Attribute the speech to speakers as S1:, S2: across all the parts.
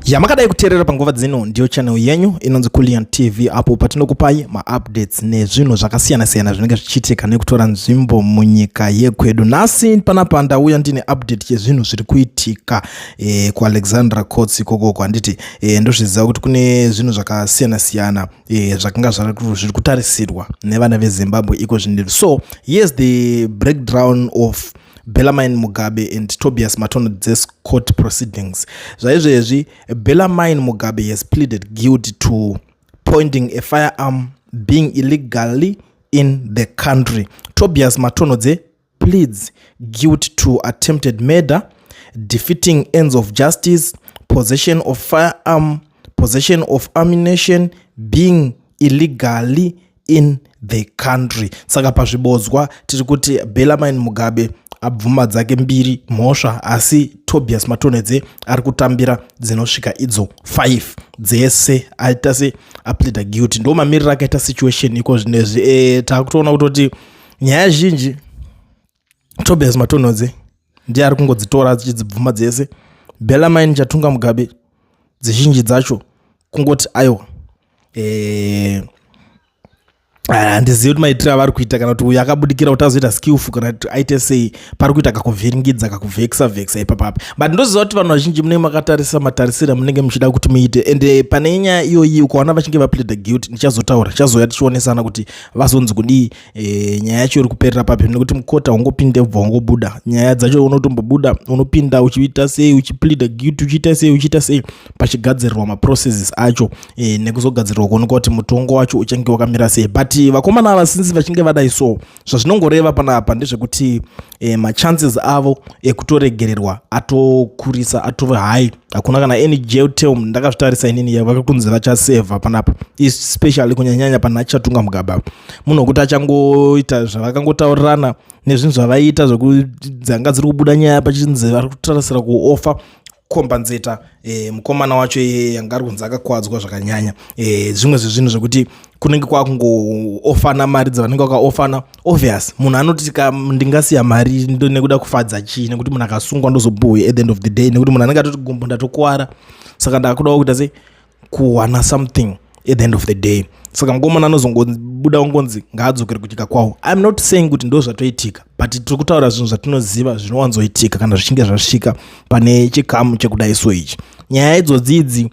S1: yamakadai kuteerera panguva dzino ndiyo channel yenyu inonzi Kulian TV apo patinokupai ma-updates nezvinhu zvakasiyana-siyana zvinenge zvichiitika nekutora nzvimbo munyika yekwedu. Nhasi panapa ndauya ndine update yezvinhu zviri kuitika kuAlexandra Courts ikoko handiti ndozviziva kuti kune zvinhu zvakasiyana-siyana zvakanga zviri kutarisirwa nevana veZimbabwe iko zvinhu. So here's the breakdown of Bellarmine Mugabe and Tobias Matonodze's court proceedings. Zvaizvezvi, Bellarmine Mugabe has pleaded guilty to pointing a firearm, being illegally in the country. Tobias Matonodze pleads guilty to attempted murder, defeating ends of justice, possession of firearm, possession of ammunition, being illegally in the country. Saka pazvibodzwa tiri kuti Bellarmine Mugabe abvuma dzake mbiri mhosva, asi Tobias Matonodze ari kutambira dzinosvika idzo 5 dzese aita se aplead guilty. Ndo mamiriro akaita situation iko zvinezvi. Takutoona kuti nyaya zhinji Tobias Matonodze ndiye ari kungodzitora achidzibvuma dzese. Bellarmine Chatunga Mugabe dzizhinji dzacho kungoti aiwa handizivi kuti maitiro avari kuita kana kuti uyu akabudikira kuti azoita skillful kana kuti aite sei pari kuita kakuvhiringidza kakuvhekisa ipapapa. But ndoziva kuti vanhu vazhinji munenge makatarisa matarisiro munenge muchida kuti muite, ende pane nyaya iyoyi ukaona vachinge vaplead guilty ndichazotaura tichazoya tichionesana kuti vazonzi kudii nyaya yacho iri kuperera papi, nekuti mukota ungopinde ubva ungobuda. Nyaya dzacho unotombobuda unopinda uchiita sei, uchiplead guilty uchiita sei pachigadzirirwa maprocesses acho nekuzogadzirirwa kuoneka kuti mutongo wacho uchange wakamira sei. But vakomana ava since vachinge vadai so zvazvinongoreva panapa ndezvekuti machances avo ekutoregererwa atokurisa atova high. Hakuna kana any jail term ndakazvitarisa inini yavakakunzi vachaseva panapa, especially kunyanyanya pana Chatunga Mugabe munhu kuti achangoita zvavakangotaurirana nezvinhu zvavaita zvekudzanga dziri kubuda nyaya pachinzi vari kutarisira kuofa kompenzeta mukomana wacho yanga ari kunzi akakwadzwa zvakanyanya. Zvimwe zvezvinhu zvekuti kunenge kwakungoofana mari dzavanenge vakaofana. Obvious munhu anoti ndingasiya mari nekuda kufadza chii, nekuti munhu akasungwa ndozobuwe at the end of the day, nekuti munhu anenge atoti gumbo ndatokuwara saka ndakudawo kuita se kuwana something at the end of the day. Saka mukomana anozongobuda ungonzi ngaadzokere kunyika kwawo. I'm not saying kuti ndo zvatoitika, but tiri kutaura zvinhu zvatinoziva zvinowanzoitika kana zvichinge zvasvika pane chikamu chekudai so ichi. Nyaya idzodzi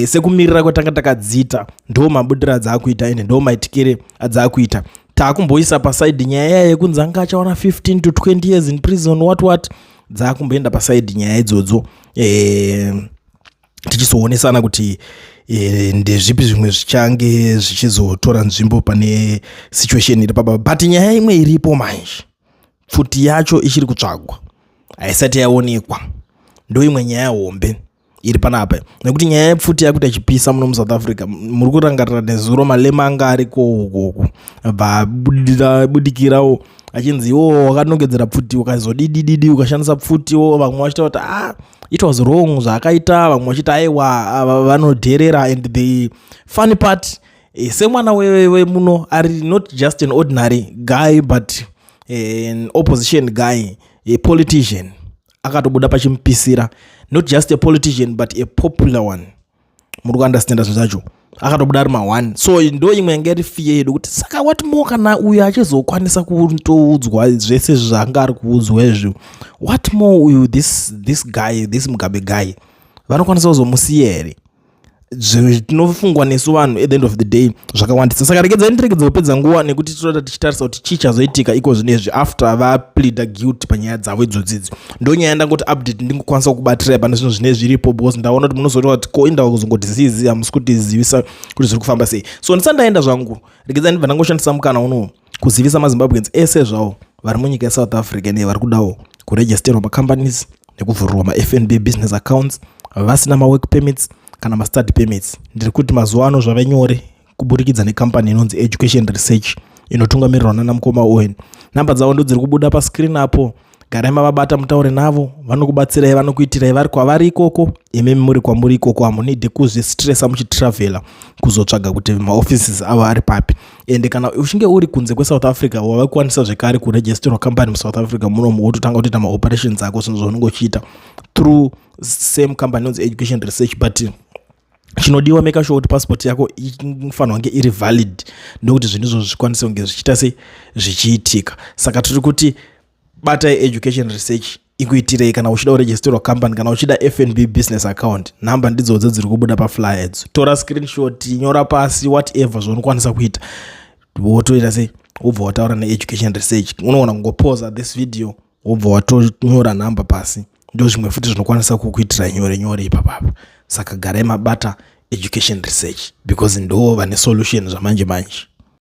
S1: sekumirira kwatanga takadziita ndo mabudira adzakuita ende ndo maitikire adzakuita. Takumboisa pasaidi nyaya yekunzi anga achawana 15 to 20 years in prison what dzakumboenda pasaidi nyaya idzodzo tichizoonesana kuti ndezvipi zvimwe zvichange zvichizotora nzvimbo pane situation iri papa. But nyaya imwe iripo manje pfuti yacho ichiri kutsvagwa haisati yaonekwa, ndo imwe nyaya hombe iri panapa, nekuti nyaya yepfuti yakuti achipisa muno muSouth Africa muri kurangarira nezuro malema anga ariko ukoko budikirawo achinzi wakanongedzera pfuti ukazodidididi ukashandisa pfutiwo vamwe vachita kuti it was wrong zvaakaita, vamwe vachita aiwa vanodherera. And the funny part semwana wemuno ari not just an ordinary guy but an opposition guy, a politician akatobuda pachimupisira, not just a politician but a popular one. Muri kuunderstanda zvacho akatobuda ari ma1. So ndo imwe yanga iri fear yedu kuti saka what more kana uyu achizokwanisa kutoudzwa zvese zvanga ari kuudzwa izvo, what more uyu this guy, this Mugabe guy vanokwanisa kuzomusiya here. Tinofungwa nesu vanhu at the end of the day zvakawandisa. Saka rekedza kupedza nguva nekuti tinoda tichitarisa kuti chii chazoitika iko zvinezvi after vaplead guilty panyaya dzavo idzodzidzi. Ndo nyaya ndangoti update ndingokwanisa kubatira pane zvinhu zvinezvi zviripo because ndaona kuti munozoti kuti koinda kuzongoti zizi hamusi kutizivisa kuti zviri kufamba sei. So ndisandaenda zvangu rekedza ndibva ndangoshandisa mukana uno kuzivisa maZimbabweans ese zvavo vari munyika yeSouth Africa nevari kudawo kuregisterwa macompanies nekuvhurirwa maFNB business accounts vasina mawork permits kana mastudy permits. Ndiri kuti mazuva ano zvava nyore kuburikidza necompany inonzi Education Research inotungamirirwa naMukoma Owen. Namba dzavo ndo dziri kubuda pascreen apo. Garai mavabata mutaure navo, vanokubatsirai, vanokuitirai vari kwavari ikoko, imemi muri kwamuri ikoko. Hamunidi kuzvistressa muchitravela kuzotsvaga kuti maoffices avo ari papi. Ende kana uchinge uri kunze kweSouth Africa wavakwanisa zvekare kuregisterwa company muSouth Africa munomu wototanga kuita maoperations ako zvinhu zvaunenge uchiita. through same company inonzi education research, but chinodiwa make sure kuti passport yako inofanira kunge iri valid ndokuti zvinhu izvo zvikwanise kunge zvichiita sei zvichiitika. Saka tiri kuti batai education research ikuitirei kana uchida kuregisterwa company, kana uchida FNB business account. Nhamba ndidzodzo dziri kubuda paflyer edzi. Tora screenshot, nyora pasi whatever zvaunokwanisa kuita, wotoita sei wobva wataura needucation research. Unoona kungopoza this video wobva watonyora nhamba pasi, ndo zvimwe futi zvinokwanisa kukuitira nyore nyore ipapapa. Saka garai mabata education research because ndo vane solution zvamanje manje.